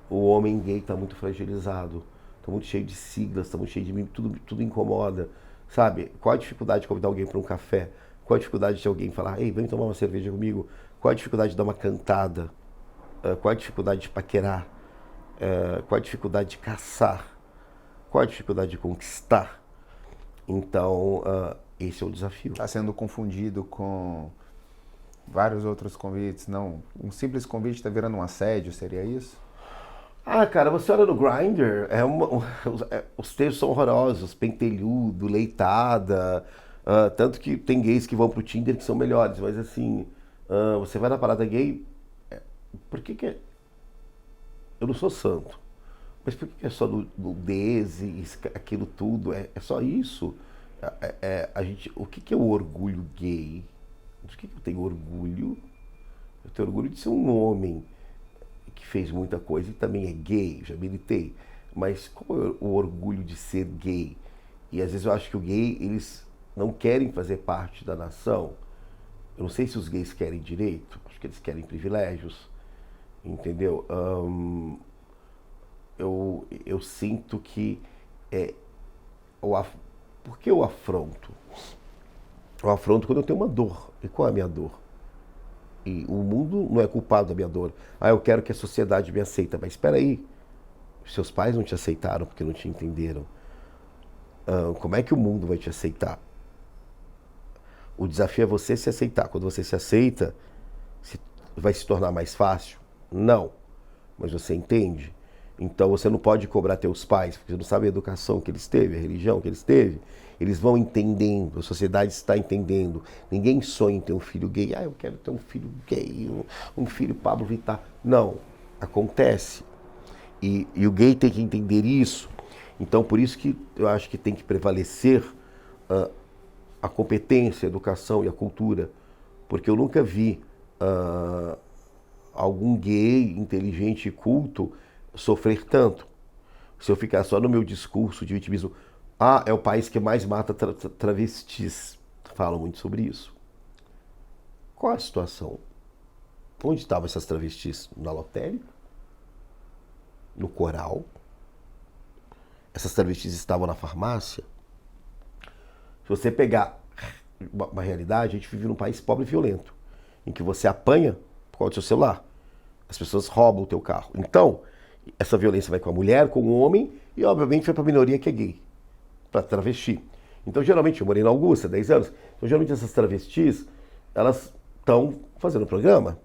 O homem gay tá muito fragilizado, tá muito cheio de siglas, tá muito cheio de mim, tudo incomoda, sabe? Qual a dificuldade de convidar alguém para um café? Qual a dificuldade de alguém falar, ei, vem tomar uma cerveja comigo? Qual a dificuldade de dar uma cantada? Qual a dificuldade de paquerar? Qual a dificuldade de caçar? Qual a dificuldade de conquistar? Então, esse é o desafio. Está sendo confundido com vários outros convites, não? Um simples convite está virando um assédio, seria isso? Cara, você olha no Grindr, os textos são horrorosos, pentelhudo, leitada, tanto que tem gays que vão pro Tinder que são melhores, mas assim, você vai na parada gay, por que eu não sou santo, mas por que é só nudez e aquilo tudo, é só isso? O que é o orgulho gay? De que eu tenho orgulho? Eu tenho orgulho de ser um homem que fez muita coisa e também é gay, já militei. Mas qual é o orgulho de ser gay? E às vezes eu acho que o gay, eles não querem fazer parte da nação. Eu não sei se os gays querem direito, acho que eles querem privilégios, entendeu? Eu sinto que por que eu afronto? Eu afronto quando eu tenho uma dor. E qual é a minha dor? E o mundo não é culpado da minha dor. Eu quero que a sociedade me aceita. Mas espera aí, seus pais não te aceitaram porque não te entenderam. Como é que o mundo vai te aceitar? O desafio é você se aceitar. Quando você se aceita, vai se tornar mais fácil? Não. Mas você entende? Então você não pode cobrar teus pais, porque você não sabe a educação que eles teve, a religião que eles teve. Eles vão entendendo, a sociedade está entendendo. Ninguém sonha em ter um filho gay. Eu quero ter um filho gay, um filho Pablo Vittar. Não, acontece. E o gay tem que entender isso. Então por isso que eu acho que tem que prevalecer a competência, a educação e a cultura. Porque eu nunca vi algum gay inteligente e culto sofrer tanto. Se eu ficar só no meu discurso de vitimismo, é o país que mais mata travestis. Falam muito sobre isso. Qual a situação? Onde estavam essas travestis? Na lotérica? No coral? Essas travestis estavam na farmácia? Se você pegar uma realidade, a gente vive num país pobre e violento, em que você apanha por causa do seu celular. As pessoas roubam o teu carro. Então, essa violência vai com a mulher, com o homem e, obviamente, vai para a minoria que é gay, para travesti. Então, geralmente, eu morei na Augusta, 10 anos, então, geralmente, essas travestis, elas estão fazendo programa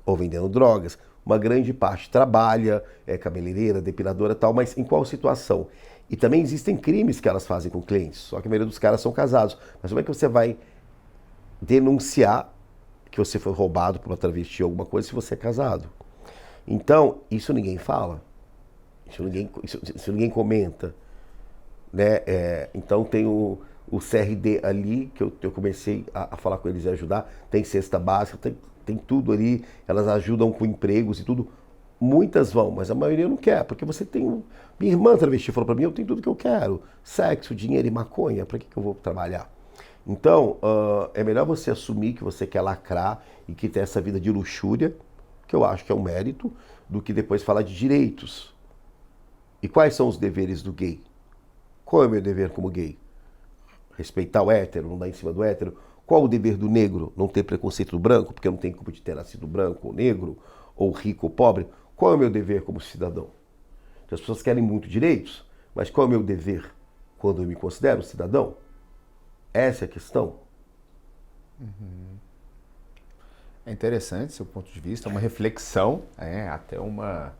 ou vendendo drogas. Uma grande parte trabalha, é cabeleireira, depiladora e tal, mas em qual situação? E também existem crimes que elas fazem com clientes, só que a maioria dos caras são casados. Mas como é que você vai denunciar que você foi roubado por uma travesti ou alguma coisa se você é casado? Então, isso ninguém fala, isso ninguém comenta, né? Então tem o CRD ali, que eu comecei a falar com eles e ajudar, tem cesta básica, tem tudo ali, elas ajudam com empregos e tudo. Muitas vão, mas a maioria não quer, porque você tem... Minha irmã travesti falou pra mim, eu tenho tudo que eu quero, sexo, dinheiro e maconha, pra que eu vou trabalhar? Então, é melhor você assumir que você quer lacrar e que tem essa vida de luxúria, que eu acho que é um mérito, do que depois falar de direitos. E quais são os deveres do gay? Qual é o meu dever como gay? Respeitar o hétero, não dar em cima do hétero. Qual o dever do negro? Não ter preconceito do branco, porque eu não tenho culpa de ter nascido branco ou negro, ou rico ou pobre. Qual é o meu dever como cidadão? As pessoas querem muito direitos, mas qual é o meu dever quando eu me considero cidadão? Essa é a questão. É interessante seu ponto de vista, uma reflexão, até uma...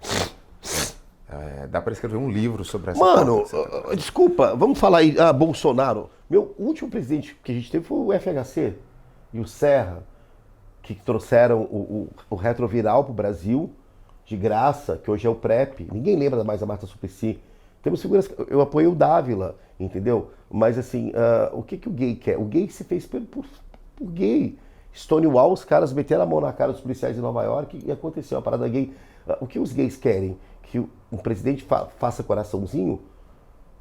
dá para escrever um livro sobre essa Mano, desculpa, vamos falar aí, Bolsonaro. O último presidente que a gente teve foi o FHC e o Serra, que trouxeram o retroviral pro Brasil, de graça, que hoje é o PrEP. Ninguém lembra mais da Marta Suplicy. Temos figuras, eu apoiei o Dávila, entendeu? Mas assim, o que o gay quer? O gay se fez por gay. Stonewall, os caras meteram a mão na cara dos policiais em Nova York e aconteceu a parada gay. O que os gays querem? Que um presidente faça coraçãozinho?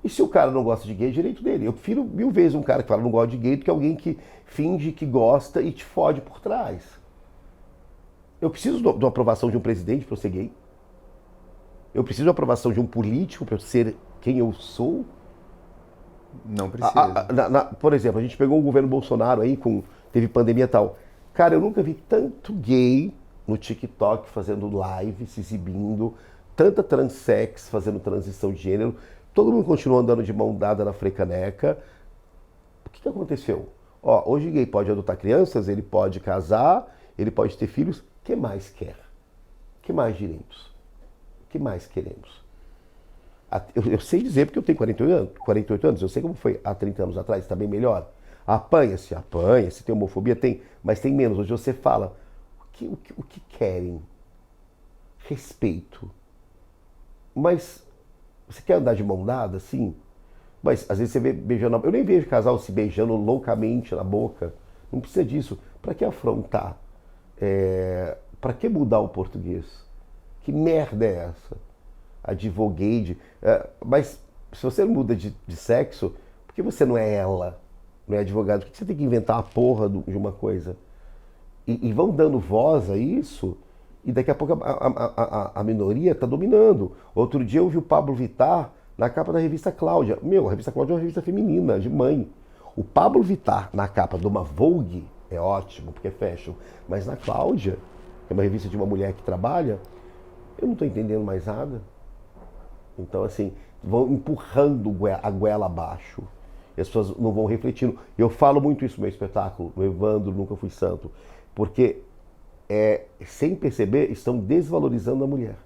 E se o cara não gosta de gay, é direito dele. Eu prefiro 1000 vezes um cara que fala não gosta de gay do que alguém que finge que gosta e te fode por trás. Eu preciso de uma aprovação de um presidente para eu ser gay? Eu preciso de uma aprovação de um político para eu ser quem eu sou? Não precisa. Por exemplo, a gente pegou o governo Bolsonaro aí, teve pandemia e tal. Cara, eu nunca vi tanto gay no TikTok fazendo live, se exibindo, tanta transex fazendo transição de gênero, todo mundo continua andando de mão dada na frecaneca. O que aconteceu? Ó, hoje gay pode adotar crianças, ele pode casar, ele pode ter filhos. O que mais quer? O que mais direitos? O que mais queremos? Eu sei dizer porque eu tenho 48 anos, eu sei como foi há 30 anos atrás, está bem melhor. Apanha-se, tem homofobia, tem, mas tem menos. Hoje você fala, o que querem? Respeito. Mas você quer andar de mão dada? Sim. Mas às vezes você vê beijando, eu nem vejo casal se beijando loucamente na boca. Não precisa disso. Para que afrontar? Para que mudar o português? Que merda é essa? Advogate. Mas se você não muda de sexo, por que você não é ela? Não é advogado? Por que você tem que inventar a porra de uma coisa? E vão dando voz a isso, e daqui a pouco a minoria está dominando. Outro dia eu vi o Pablo Vittar na capa da revista Cláudia. A revista Cláudia é uma revista feminina, de mãe. O Pablo Vittar na capa de uma Vogue é ótimo, porque é fashion. Mas na Cláudia, que é uma revista de uma mulher que trabalha, eu não estou entendendo mais nada. Então, assim, vão empurrando a goela abaixo. E as pessoas não vão refletindo. Eu falo muito isso no meu espetáculo, no Evandro, Nunca Fui Santo. Porque, sem perceber, estão desvalorizando a mulher.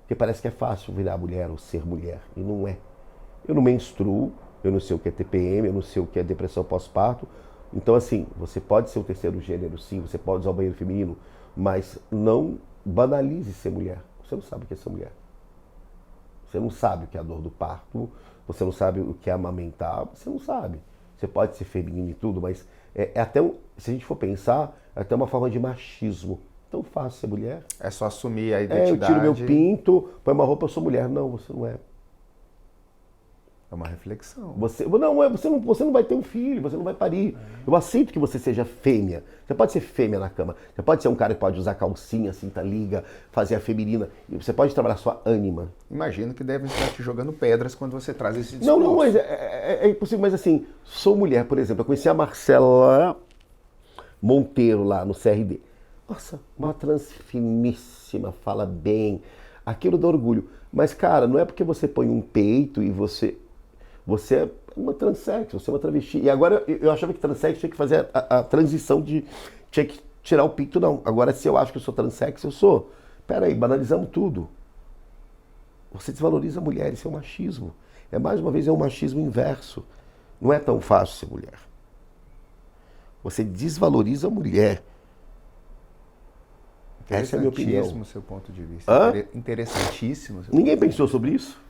Porque parece que é fácil virar mulher ou ser mulher. E não é. Eu não menstruo, eu não sei o que é TPM, eu não sei o que é depressão pós-parto. Então, assim, você pode ser o terceiro gênero, sim, você pode usar o banheiro feminino, mas não banalize ser mulher. Você não sabe o que é ser mulher. Você não sabe o que é a dor do parto, você não sabe o que é amamentar, você não sabe. Você pode ser feminino e tudo, mas se a gente for pensar, é até uma forma de machismo. Tão fácil ser mulher. É só assumir a identidade. Eu tiro meu pinto, põe uma roupa, eu sou mulher. Não, você não é. É uma reflexão. Você não vai ter um filho, você não vai parir. Eu aceito que você seja fêmea. Você pode ser fêmea na cama. Você pode ser um cara que pode usar calcinha, cinta liga, fazer a feminina. Você pode trabalhar sua ânima. Imagino que devem estar te jogando pedras quando você traz esse discurso. Não, mas é impossível. Mas assim, sou mulher, por exemplo. Eu conheci a Marcela Monteiro lá no CRD. Nossa, uma trans finíssima, fala bem. Aquilo dá orgulho. Mas, cara, não é porque você põe um peito e você é uma transex, você é uma travesti. E agora eu achava que transex tinha que fazer a transição tinha que tirar o pinto, não. Agora, se eu acho que eu sou transex, eu sou. Peraí, banalizamos tudo. Você desvaloriza a mulher, isso é um machismo. Mais uma vez, é um machismo inverso. Não é tão fácil ser mulher. Você desvaloriza a mulher. Essa é a minha opinião. Interessantíssimo o seu ponto de vista. Interessantíssimo. Ninguém pensou sobre isso?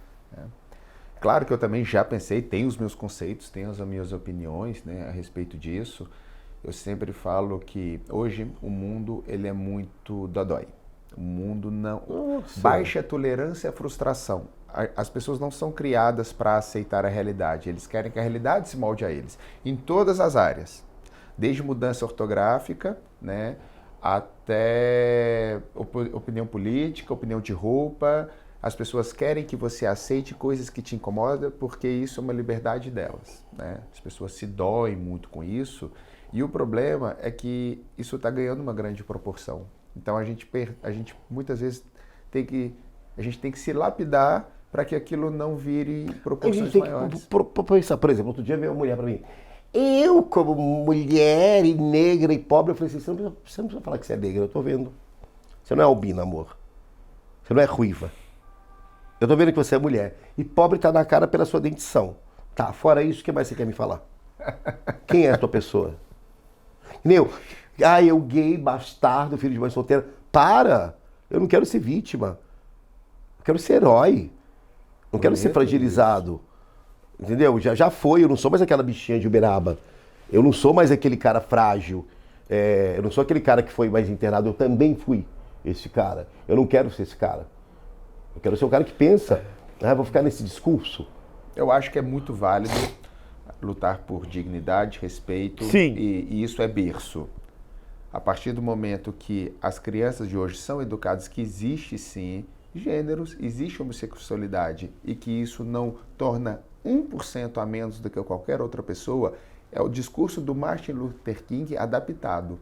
Claro que eu também já pensei, tenho os meus conceitos, tenho as minhas opiniões, né, a respeito disso. Eu sempre falo que hoje o mundo ele é muito dodói. O mundo não... Nossa. Baixa tolerância à frustração. As pessoas não são criadas para aceitar a realidade. Eles querem que a realidade se molde a eles. Em todas as áreas. Desde mudança ortográfica, né, até opinião política, opinião de roupa. As pessoas querem que você aceite coisas que te incomodam porque isso é uma liberdade delas, né? As pessoas se doem muito com isso e o problema é que isso está ganhando uma grande proporção. Então a gente muitas vezes tem que se lapidar para que aquilo não vire proporções maiores. Por exemplo, outro dia veio uma mulher para mim. Eu, como mulher e negra e pobre, eu falei assim, você não precisa falar que você é negra, eu tô vendo. Você não é albina, amor. Você não é ruiva. Eu tô vendo que você é mulher. E pobre tá na cara pela sua dentição. Tá, fora isso, o que mais você quer me falar? Quem é a tua pessoa? Entendeu? Eu gay, bastardo, filho de mãe solteira. Para! Eu não quero ser vítima. Eu quero ser herói. Não quero ser fragilizado. Entendeu? Já foi, eu não sou mais aquela bichinha de Uberaba. Eu não sou mais aquele cara frágil. Eu não sou aquele cara que foi mais internado, eu também fui esse cara. Eu não quero ser esse cara. Eu quero ser o cara que pensa, vou ficar nesse discurso. Eu acho que é muito válido lutar por dignidade, respeito, Sim. E isso é berço. A partir do momento que as crianças de hoje são educadas que existe sim gêneros, existe homossexualidade e que isso não torna 1% a menos do que qualquer outra pessoa, é o discurso do Martin Luther King adaptado.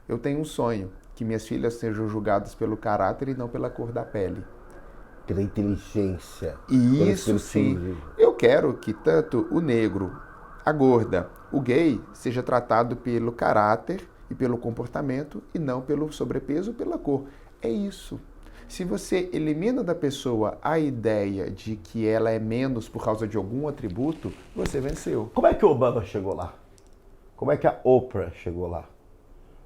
Eu tenho um sonho, que minhas filhas sejam julgadas pelo caráter e não pela cor da pele. Pela inteligência. E isso sim, eu quero que tanto o negro, a gorda, o gay, seja tratado pelo caráter e pelo comportamento e não pelo sobrepeso ou pela cor. É isso. Se você elimina da pessoa a ideia de que ela é menos por causa de algum atributo, você venceu. Como é que o Obama chegou lá? Como é que a Oprah chegou lá?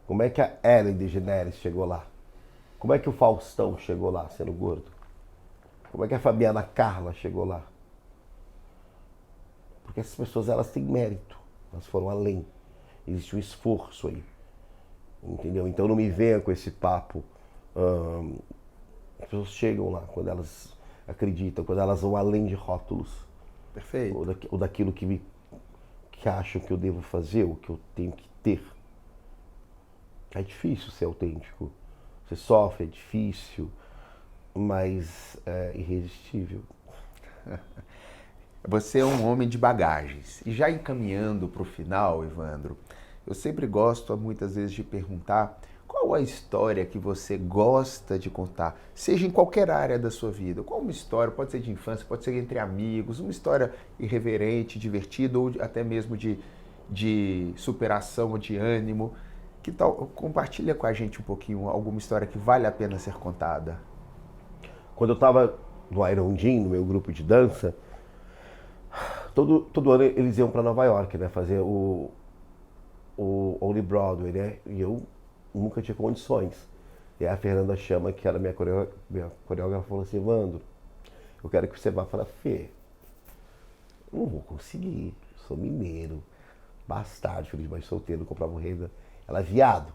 Como é que a Ellen DeGeneres chegou lá? Como é que o Faustão chegou lá sendo gordo? Como é que a Fabiana Carla chegou lá? Porque essas pessoas, elas têm mérito. Elas foram além. Existe um esforço aí. Entendeu? Então não me venha com esse papo. As pessoas chegam lá quando elas acreditam, quando elas vão além de rótulos. Perfeito. Ou daquilo que acham que eu devo fazer, o que eu tenho que ter. É difícil ser autêntico. Você sofre, é difícil, mas é irresistível. Você é um homem de bagagens. E já encaminhando para o final, Evandro, eu sempre gosto, muitas vezes, de perguntar qual a história que você gosta de contar, seja em qualquer área da sua vida. Qual uma história, pode ser de infância, pode ser entre amigos, uma história irreverente, divertida ou até mesmo de superação ou de ânimo. Que tal? Compartilha com a gente um pouquinho alguma história que vale a pena ser contada. Quando eu estava no Iron Gym, no meu grupo de dança, todo ano eles iam para Nova York, né, fazer o Only Broadway, né, e eu nunca tinha condições. E aí a Fernanda Chama, que era minha coreógrafa, falou assim: Evandro, eu quero que você vá. Para Fê, não vou conseguir, sou mineiro, bastardo, filho de mãe solteiro, comprava renda. Ela, viado,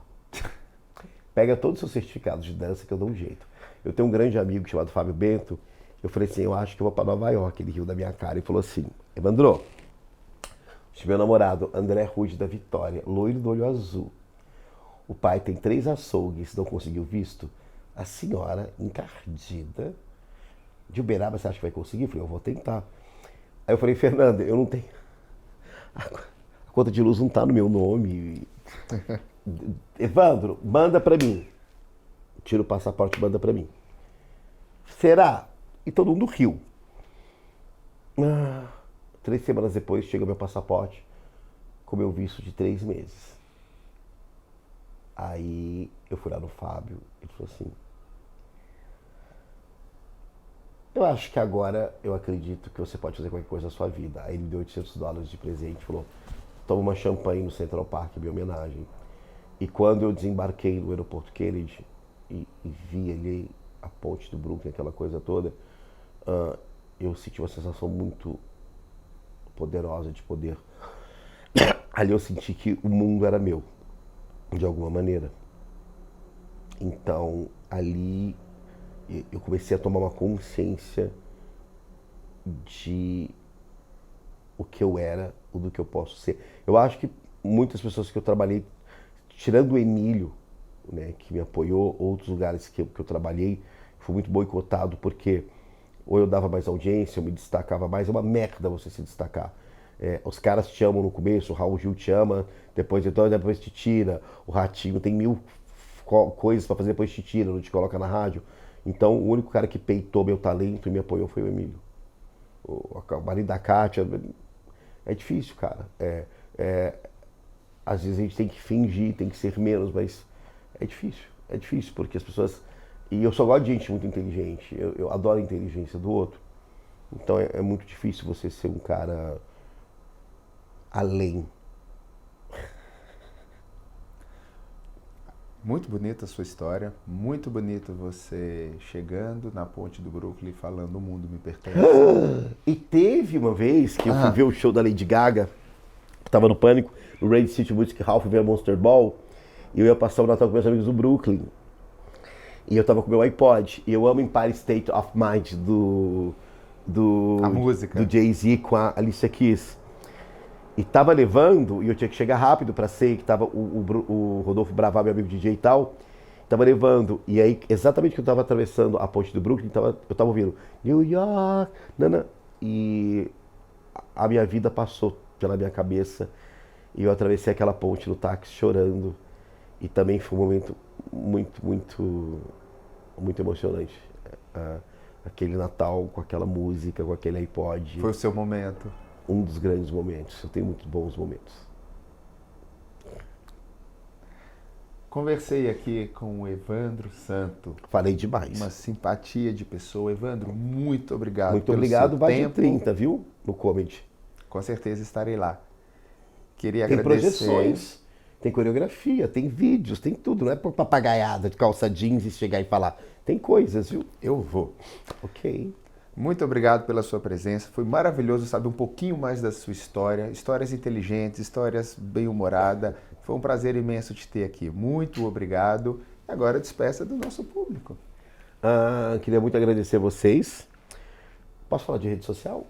pega todos os seus certificados de dança que eu dou um jeito. Eu tenho um grande amigo chamado Fábio Bento. Eu falei assim: eu acho que eu vou para Nova York. Ele riu da minha cara e falou assim: Evandro, meu namorado André Rude da Vitória, loiro do olho azul. O pai tem 3 açougues, não conseguiu visto. A senhora, encardida, de Uberaba, você acha que vai conseguir? Eu falei: eu vou tentar. Aí eu falei: Fernanda, eu não tenho... A conta de luz não tá no meu nome. Evandro, manda pra mim. Tira o passaporte e manda pra mim. Será? E todo mundo riu. 3 semanas depois chega meu passaporte com meu visto de 3 meses. Aí eu fui lá no Fábio, ele falou assim: eu acho que agora eu acredito que você pode fazer qualquer coisa na sua vida. Aí ele me deu $800 de presente, falou: toma uma champanhe no Central Park, minha homenagem. E quando eu desembarquei no aeroporto Kennedy e vi ali a ponte do Brooklyn, aquela coisa toda, eu senti uma sensação muito poderosa de poder. Ali eu senti que o mundo era meu, de alguma maneira. Então, ali eu comecei a tomar uma consciência de o que eu era, o do que eu posso ser. Eu acho que muitas pessoas que eu trabalhei, tirando o Emílio, né, que me apoiou, outros lugares que eu trabalhei, fui muito boicotado porque ou eu dava mais audiência, eu me destacava mais. É uma merda você se destacar. Os caras te amam no começo, o Raul Gil te ama, depois te tira, o Ratinho tem 1000 coisas para fazer, depois te tira, não te coloca na rádio. Então o único cara que peitou meu talento e me apoiou foi o Emílio. O marido da Kátia. É difícil, cara. Às vezes a gente tem que fingir, tem que ser menos, mas é difícil porque as pessoas... E eu só gosto de gente muito inteligente, eu adoro a inteligência do outro. Então é muito difícil você ser um cara além. Muito bonita a sua história, muito bonito você chegando na ponte do Brooklyn falando o mundo me pertence. E teve uma vez que eu fui ver o show da Lady Gaga, que tava no Pânico, no Radio City Music Hall, fui ver a Monster Ball, E eu ia passar o Natal com meus amigos do Brooklyn. E eu tava com meu iPod. E eu amo Empire State of Mind A música. do Jay-Z com a Alicia Keys. E tava levando, e eu tinha que chegar rápido pra ser, que tava o Rodolfo Bravá, meu amigo DJ e tal, tava levando. E aí, exatamente que eu tava atravessando a ponte do Brooklyn, eu tava ouvindo New York, nana, e a minha vida passou pela minha cabeça. E eu atravessei aquela ponte no táxi chorando. E também foi um momento muito emocionante. Aquele Natal com aquela música, com aquele iPod. Foi o seu momento. Um dos grandes momentos. Eu tenho muitos bons momentos. Conversei aqui com o Evandro Santo. Falei demais. Uma simpatia de pessoa. Evandro, muito obrigado. Muito pelo obrigado, seu vai de tempo. 30, viu? No Comedy. Com certeza estarei lá. Queria Tem agradecer. projeções, tem coreografia, tem vídeos, tem tudo. Não é por papagaiada de calça jeans e chegar e falar. Tem coisas, viu? Eu vou. Ok. Muito obrigado pela sua presença. Foi maravilhoso saber um pouquinho mais da sua história. Histórias inteligentes, histórias bem-humoradas. Foi um prazer imenso te ter aqui. Muito obrigado. E agora despeça do nosso público. Queria muito agradecer a vocês. Posso falar de rede social?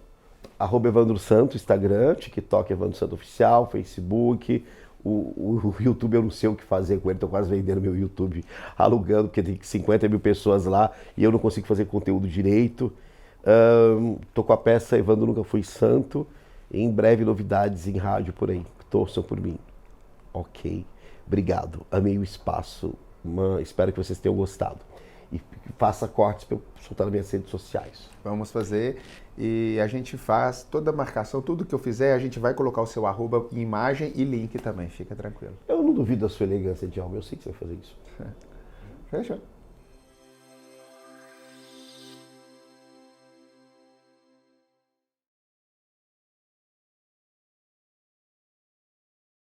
@Evandro Santo, Instagram, TikTok Evandro Santo Oficial, Facebook. O YouTube eu não sei o que fazer com ele, estou quase vendendo meu YouTube, alugando, porque tem 50 mil pessoas lá e eu não consigo fazer conteúdo direito. Tô com a peça Evandro Nunca Fui Santo. E em breve novidades em rádio por aí. Torçam por mim. Ok. Obrigado. Amei o espaço. Espero que vocês tenham gostado. E faça cortes para eu soltar nas minhas redes sociais. Vamos fazer. E a gente faz toda a marcação, tudo que eu fizer, a gente vai colocar o seu arroba em imagem e link também. Fica tranquilo. Eu não duvido da sua elegância, Djalma. Eu sei que você vai fazer isso. Fechou.